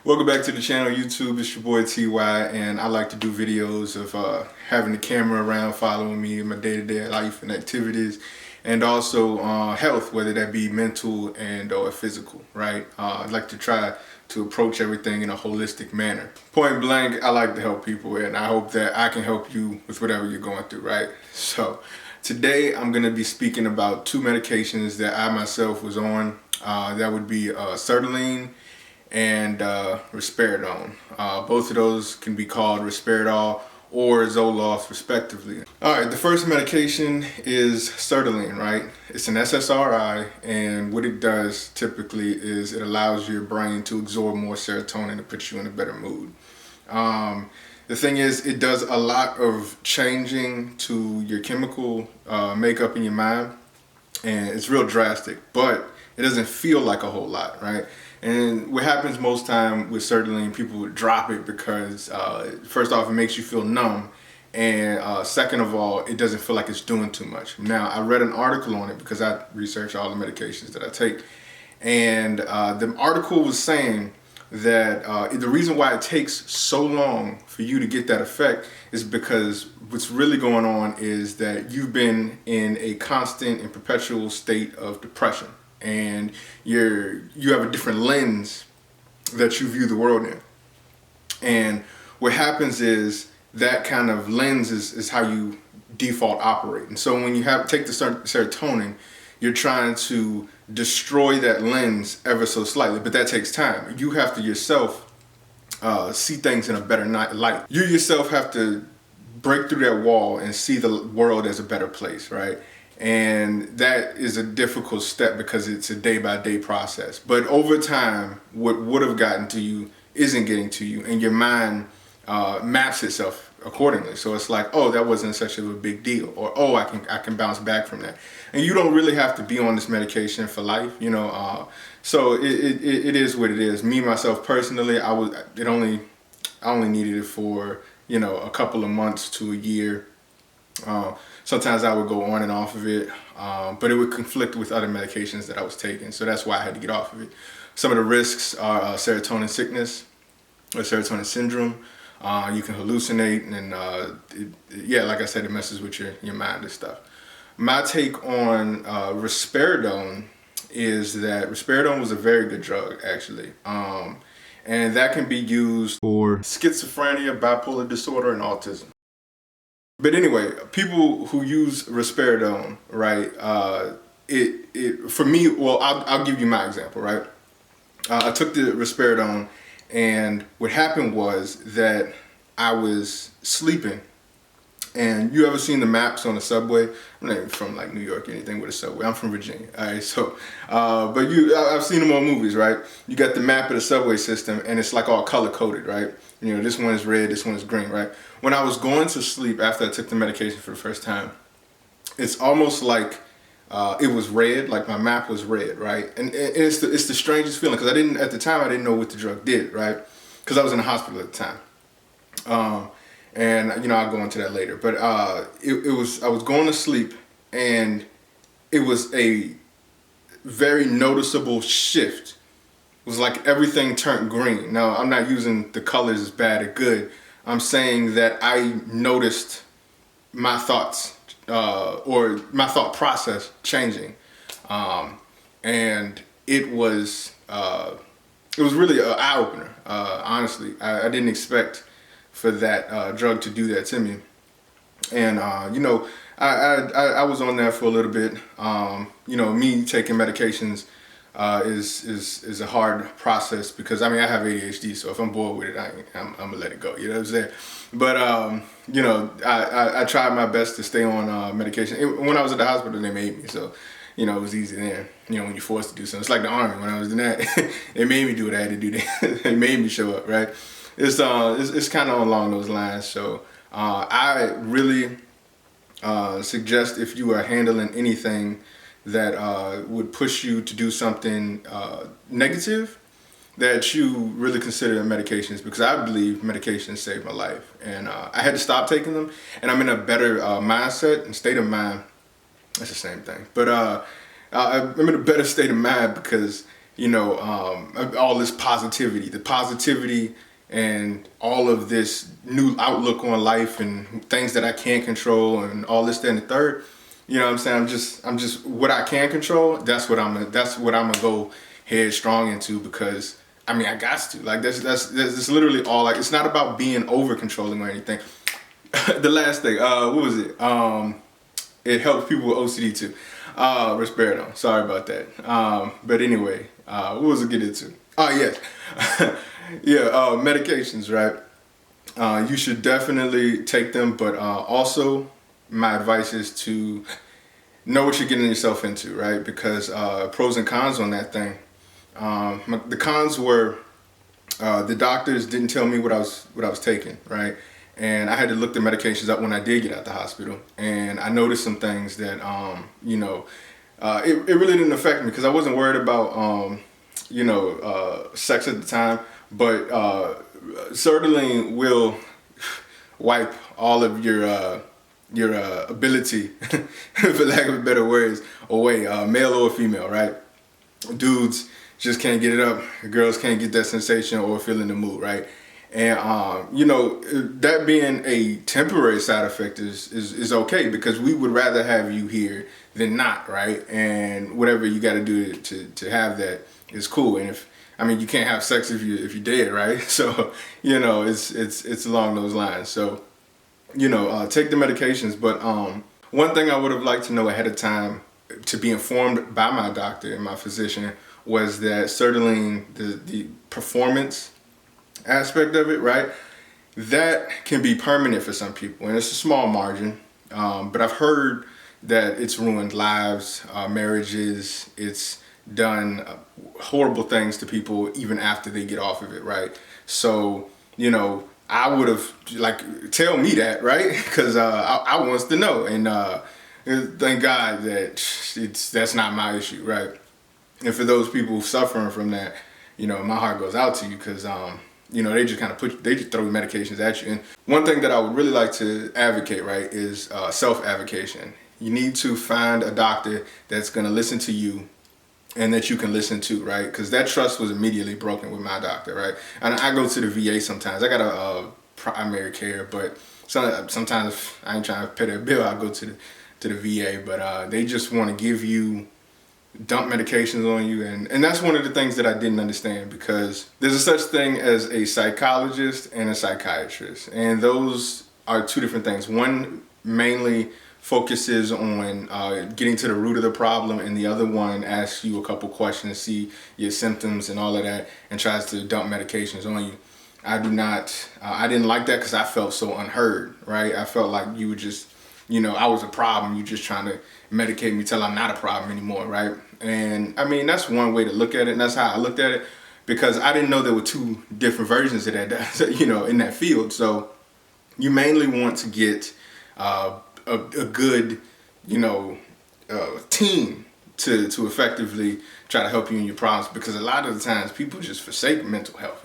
Welcome back to the channel, YouTube. It's your boy TY, and I like to do videos of having the camera around, following me in my day-to-day life and activities, and also health, whether that be mental and or physical, right? I'd like to try to approach everything in a holistic manner. Point blank, I like to help people, and I hope that I can help you with whatever you're going through, right? So today I'm going to be speaking about two medications that I myself was on. That would be sertraline and risperidone. Both of those can be called risperidone or Zoloft respectively. Alright, the first medication is sertraline, right? It's an SSRI, and what it does typically is it allows your brain to absorb more serotonin to put you in a better mood. The thing is, it does a lot of changing to your chemical makeup in your mind, and it's real drastic, but it doesn't feel like a whole lot, right? And what happens most time with sertraline, people would drop it because first off, it makes you feel numb, and second of all, it doesn't feel like it's doing too much. Now, I read an article on it because I research all the medications that I take, and the article was saying that the reason why it takes so long for you to get that effect is because what's really going on is that you've been in a constant and perpetual state of depression, and you have a different lens that you view the world in. And what happens is that kind of lens is how you default operate. And so when you take the serotonin, you're trying to destroy that lens ever so slightly, but that takes time. You have to yourself see things in a better light. You yourself have to break through that wall and see the world as a better place, right? And that is a difficult step because it's a day-by-day process. But over time, what would have gotten to you isn't getting to you, and your mind maps itself accordingly. So it's like, oh, that wasn't such a big deal, or oh, I can bounce back from that. And you don't really have to be on this medication for life, you know. So it is what it is. Me myself personally, I only needed it for, you know, a couple of months to a year. Sometimes I would go on and off of it, but it would conflict with other medications that I was taking, so that's why I had to get off of it. Some of the risks are serotonin sickness or serotonin syndrome. You can hallucinate, and yeah, like I said, it messes with your mind and stuff. My take on risperidone is that risperidone was a very good drug, actually. And that can be used for schizophrenia, bipolar disorder, and autism. But anyway, people who use risperidone, right, for me, well, I'll give you my example, right? I took the risperidone, and what happened was that I was sleeping. And you ever seen the maps on the subway? I'm not even from like New York or anything with a subway. I'm from Virginia. All right, so, but I've seen them on movies, right? You got the map of the subway system, and it's like all color coded, right? You know, this one is red, this one is green, right? When I was going to sleep after I took the medication for the first time, it's almost like it was red, like my map was red, right? And it's the strangest feeling because at the time I didn't know what the drug did, right? Because I was in the hospital at the time. And you know, I'll go into that later. But I was going to sleep, and it was a very noticeable shift. It was like everything turned green. Now, I'm not using the colors as bad or good. I'm saying that I noticed my thoughts or my thought process changing, and it was really an eye opener. Honestly, I didn't expect for that drug to do that to me. And you know, I was on that for a little bit. You know, me taking medications is a hard process because I mean, I have ADHD, so if I'm bored with it, I'm gonna let it go. You know what I'm saying? But you know, I tried my best to stay on medication. When I was at the hospital, they made me, so you know, it was easy there. You know, when you're forced to do something, it's like the army. When I was in that, they made me do what I had to do. They made me show up, right? It's kind of along those lines. So I really suggest, if you are handling anything that would push you to do something negative, that you really consider medications, because I believe medications saved my life, and I had to stop taking them, and I'm in a better mindset and state of mind. That's the same thing, but I'm in a better state of mind because all this positivity and all of this new outlook on life and things that I can't control and all this, that, and the third. You know what I'm saying? I'm just what I can control. That's what I'm gonna go headstrong into, because I mean, I got to. Like that's literally all. Like, it's not about being over controlling or anything. The last thing, what was it? It helps people with OCD too. Risperidone. Sorry about that. But anyway, what was it getting into? Oh yes, yeah. Medications, right? You should definitely take them, but also my advice is to know what you're getting yourself into, right? Because pros and cons on that thing. The cons were the doctors didn't tell me what I was taking, right? And I had to look the medications up when I did get out the hospital, and I noticed some things that it really didn't affect me because I wasn't worried about sex at the time, but sertraline will wipe all of your ability, for lack of better words, away, male or female, right? Dudes just can't get it up. Girls can't get that sensation or feel in the mood, right? And that being a temporary side effect is okay, because we would rather have you here than not, right? And whatever you got to do to have that is cool. And you can't have sex if you're dead, right? So it's along those lines. So take the medications. But one thing I would have liked to know ahead of time, to be informed by my doctor and my physician, was that sertraline, the performance aspect of it, right, that can be permanent for some people, and it's a small margin, but I've heard that it's ruined lives, marriages, it's done horrible things to people even after they get off of it, right? So I would have, tell me that, right? Because I wants to know, and thank God that that's not my issue, right? And for those people suffering from that, my heart goes out to you, because they just kind of they just throw medications at you. And one thing that I would really like to advocate, right, is self-advocation. You need to find a doctor that's going to listen to you and that you can listen to, right? Because that trust was immediately broken with my doctor, right? And I go to the VA sometimes. I got a primary care, but sometimes if I ain't trying to pay that bill, I go to the VA. But they just want to give you, dump medications on you, and that's one of the things that I didn't understand, because there's a such thing as a psychologist and a psychiatrist, and those are two different things. One mainly focuses on getting to the root of the problem, and the other one asks you a couple questions, see your symptoms and all of that, and tries to dump medications on you. I didn't like that, because I felt so unheard, right? I felt like you were just, I was a problem. You just trying to medicate me till I'm not a problem anymore, right? And that's one way to look at it, and that's how I looked at it, because I didn't know there were two different versions of that, in that field. So you mainly want to get a good, team to effectively try to help you in your problems, because a lot of the times people just forsake mental health.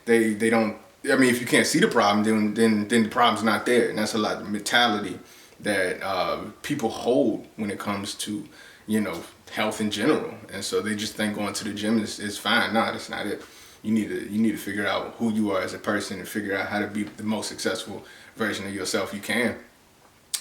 They don't. If you can't see the problem, then the problem's not there, and that's a lot of mentality that people hold when it comes to health in general. And so they just think going to the gym is fine. No, that's not it. You need to figure out who you are as a person and figure out how to be the most successful version of yourself you can.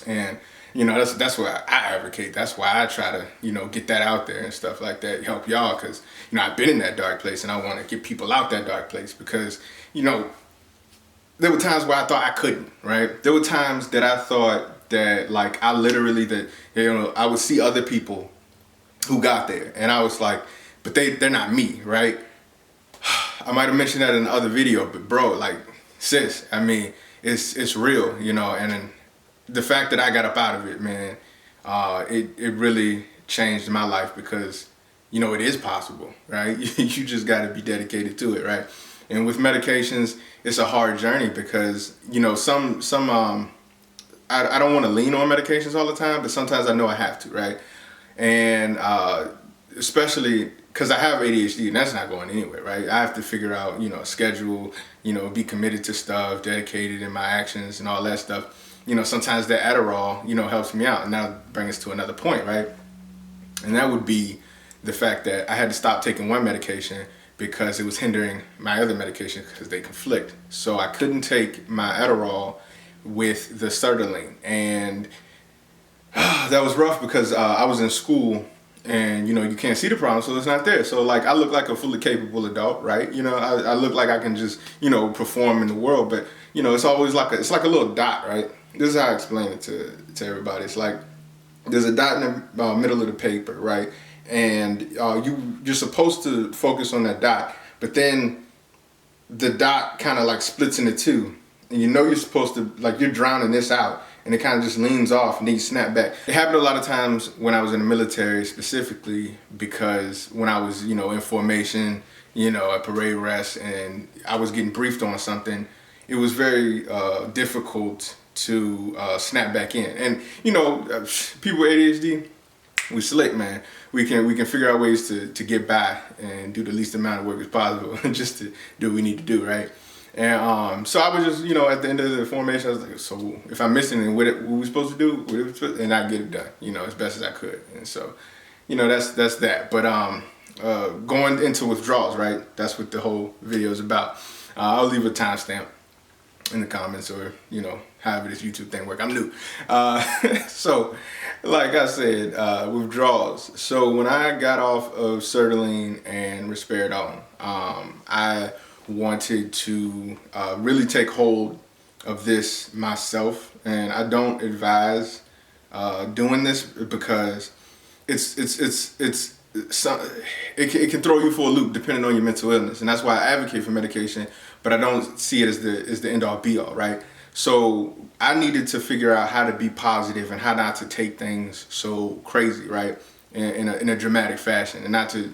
And that's why I advocate. That's why I try to get that out there and stuff like that, help y'all, because I've been in that dark place, and I want to get people out that dark place, because there were times where I thought I couldn't, right? There were times that I thought that, I literally, I would see other people who got there, and I was like, but they're not me, right? I might have mentioned that in the other video, but bro, sis, it's real, and the fact that I got up out of it, man, it really changed my life, because it is possible, right? You just got to be dedicated to it, right? And with medications, it's a hard journey, because I don't want to lean on medications all the time, but sometimes I know I have to, right? And especially because I have ADHD, and that's not going anywhere, right? I have to figure out, a schedule, be committed to stuff, dedicated in my actions and all that stuff. Sometimes that Adderall, helps me out. And that'll bring us to another point, right? And that would be the fact that I had to stop taking one medication because it was hindering my other medication because they conflict. So I couldn't take my Adderall with the sertraline, and that was rough because I was in school, and you can't see the problem, so it's not there. So like I look like a fully capable adult, right? I look like I can just perform in the world, but it's always like it's like a little dot, right? This is how I explain it to everybody. It's like there's a dot in the middle of the paper, right? And you're supposed to focus on that dot, but then the dot kind of like splits into two, and you're supposed to, like, you're drowning this out, and it kind of just leans off, and then you snap back. It happened a lot of times when I was in the military, specifically because when I was in formation, at parade rest, and I was getting briefed on something, it was very difficult to snap back in. And people with ADHD, we slick, man. We can figure out ways to get by and do the least amount of work as possible just to do what we need to do, right? And so I was just, at the end of the formation, I was like, so if I miss anything, what we supposed to do? And I get it done, as best as I could. And so, that's that. But going into withdrawals, right? That's what the whole video is about. I'll leave a timestamp in the comments, or however this YouTube thing works. I'm new. So like I said, withdrawals. So when I got off of sertraline and risperidone, I wanted to really take hold of this myself, and I don't advise doing this because it can throw you for a loop depending on your mental illness, and that's why I advocate for medication, but I don't see it as the end all be all, right? So I needed to figure out how to be positive and how not to take things so crazy, right? In a dramatic fashion, and not to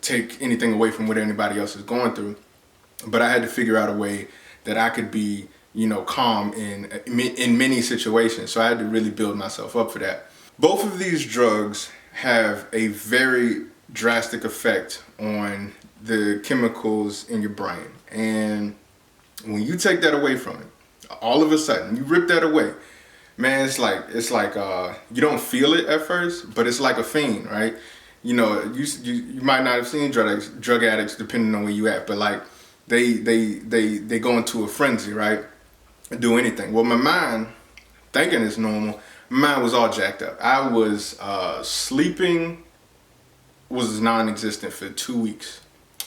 take anything away from what anybody else is going through. But I had to figure out a way that I could be calm in many situations. So I had to really build myself up for that. Both of these drugs have a very drastic effect on the chemicals in your brain. And when you take that away from it, all of a sudden, you rip that away, man, it's like you don't feel it at first, but it's like a fiend, right? You might not have seen drug addicts depending on where you at, but like they go into a frenzy, right? Do anything. Well, my mind, thinking it's normal, my mind was all jacked up. I was sleeping was non-existent for 2 weeks.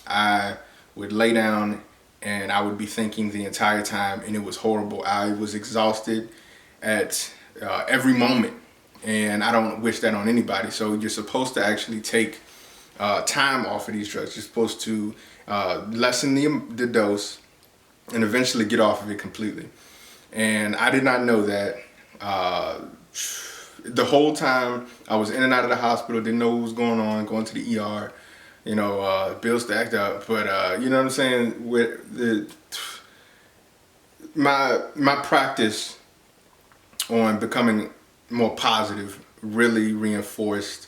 I would lay down and I would be thinking the entire time, and it was horrible. I was exhausted at every moment, and I don't wish that on anybody. So you're supposed to actually take time off of these drugs. You're supposed to lessen the dose and eventually get off of it completely. And I did not know that. The whole time I was in and out of the hospital, didn't know what was going on, going to the ER, bill stacked up. But you know what I'm saying? With my practice on becoming more positive really reinforced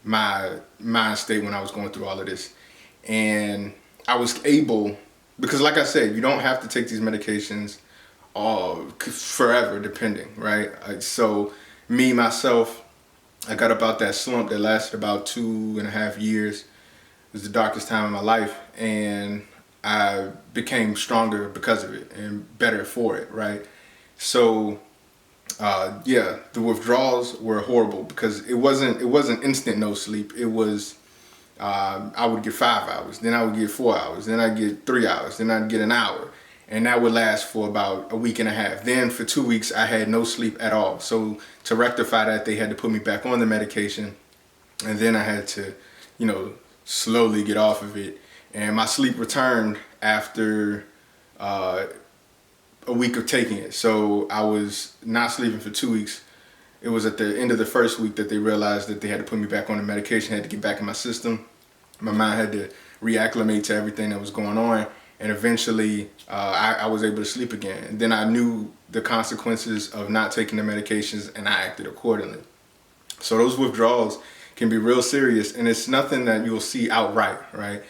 my mind state when I was going through all of this. And I was able, because like I said, you don't have to take these medications forever, depending, right? So me, myself, I got about that slump that lasted about 2.5 years. It was the darkest time of my life, and I became stronger because of it and better for it, right? So yeah, the withdrawals were horrible because it wasn't instant no sleep. It was I would get 5 hours, then I would get 4 hours, then I'd get 3 hours, then I'd get an hour. And that would last for about 1.5 weeks. Then for 2 weeks, I had no sleep at all. So to rectify that, they had to put me back on the medication. And then I had to, slowly get off of it. And my sleep returned after a week of taking it. So I was not sleeping for 2 weeks. It was at the end of the first week that they realized that they had to put me back on the medication, had to get back in my system. My mind had to reacclimate to everything that was going on. And eventually, I was able to sleep again. And then I knew the consequences of not taking the medications, and I acted accordingly. So those withdrawals can be real serious, and it's nothing that you'll see outright, right?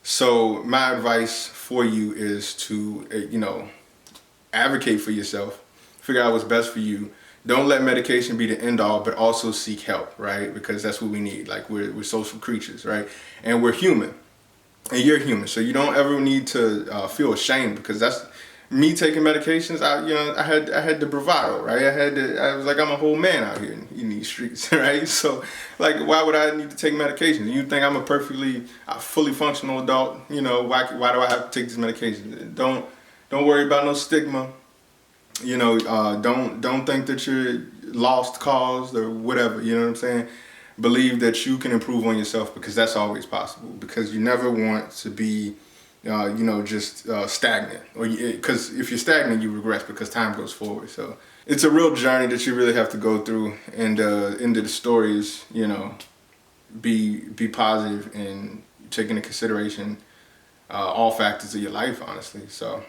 So my advice for you is to, advocate for yourself, figure out what's best for you. don't let medication be the end all, but also seek help, right? Because that's what we need. Like we're social creatures, right? And we're human, and you're human, so you don't ever need to feel ashamed, because that's me taking medications. I had the bravado, right? I was like, I'm a whole man out here in these streets, right? So like, why would I need to take medications? You think I'm a perfectly fully functional adult? You know, why do I have to take these medications? Don't worry about no stigma. You know, don't think that you're lost cause or whatever. You know what I'm saying? Believe that you can improve on yourself, because that's always possible. Because you never want to be, just stagnant. Because if you're stagnant, you regress, because time goes forward. So it's a real journey that you really have to go through. And the end of the story is, be positive and take into consideration all factors of your life, honestly. So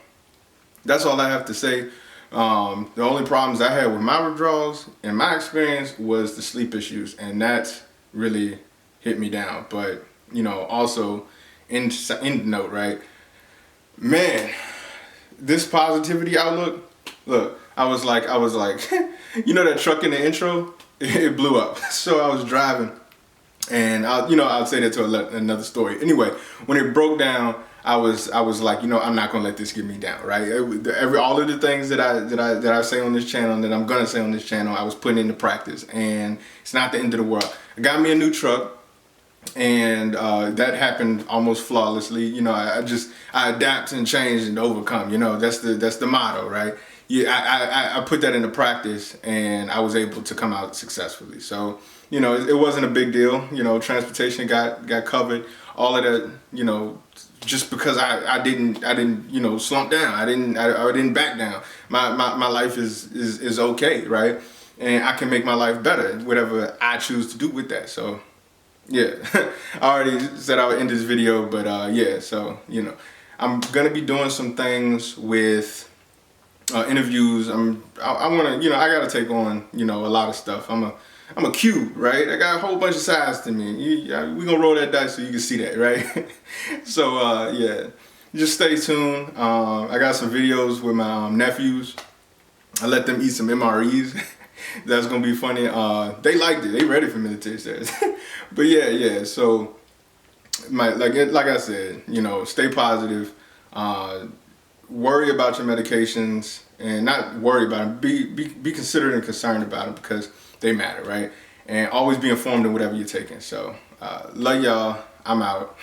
that's all I have to say. The only problems I had with my withdrawals, in my experience, was the sleep issues, and that really hit me down. But also, end note, right? Man, this positivity outlook. Look, I was like, that truck in the intro, it blew up. So I was driving, and I'll say that to another story. Anyway, when it broke down, I was like, I'm not gonna let this get me down, right? All of the things that I say on this channel, that I'm gonna say on this channel, I was putting into practice, and it's not the end of the world. I got me a new truck, and that happened almost flawlessly. I adapt and change and overcome. That's the motto, right? Yeah, I put that into practice, and I was able to come out successfully. So it wasn't a big deal. Transportation got covered. All of that, just because I didn't slump down. I didn't back down. My life is okay, right? And I can make my life better, whatever I choose to do with that. So yeah, I already said I would end this video, but yeah. So I'm gonna be doing some things with interviews. I want to, I gotta take on a lot of stuff. I'm a cube, right? I got a whole bunch of sides to me. We gonna roll that dice so you can see that, right? So yeah, just stay tuned. I got some videos with my nephews. I let them eat some MREs. That's gonna be funny. They liked it. They ready for military service. But yeah. So like I said, stay positive. Worry about your medications, and not worry about them. Be considerate and concerned about them, because they matter, right? And always be informed of whatever you're taking. So, love y'all. I'm out.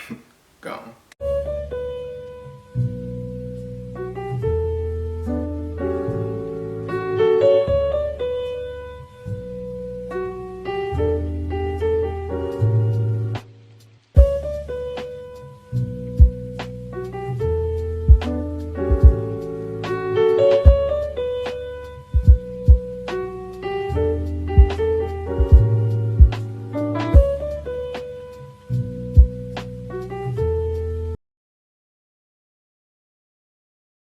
Gone.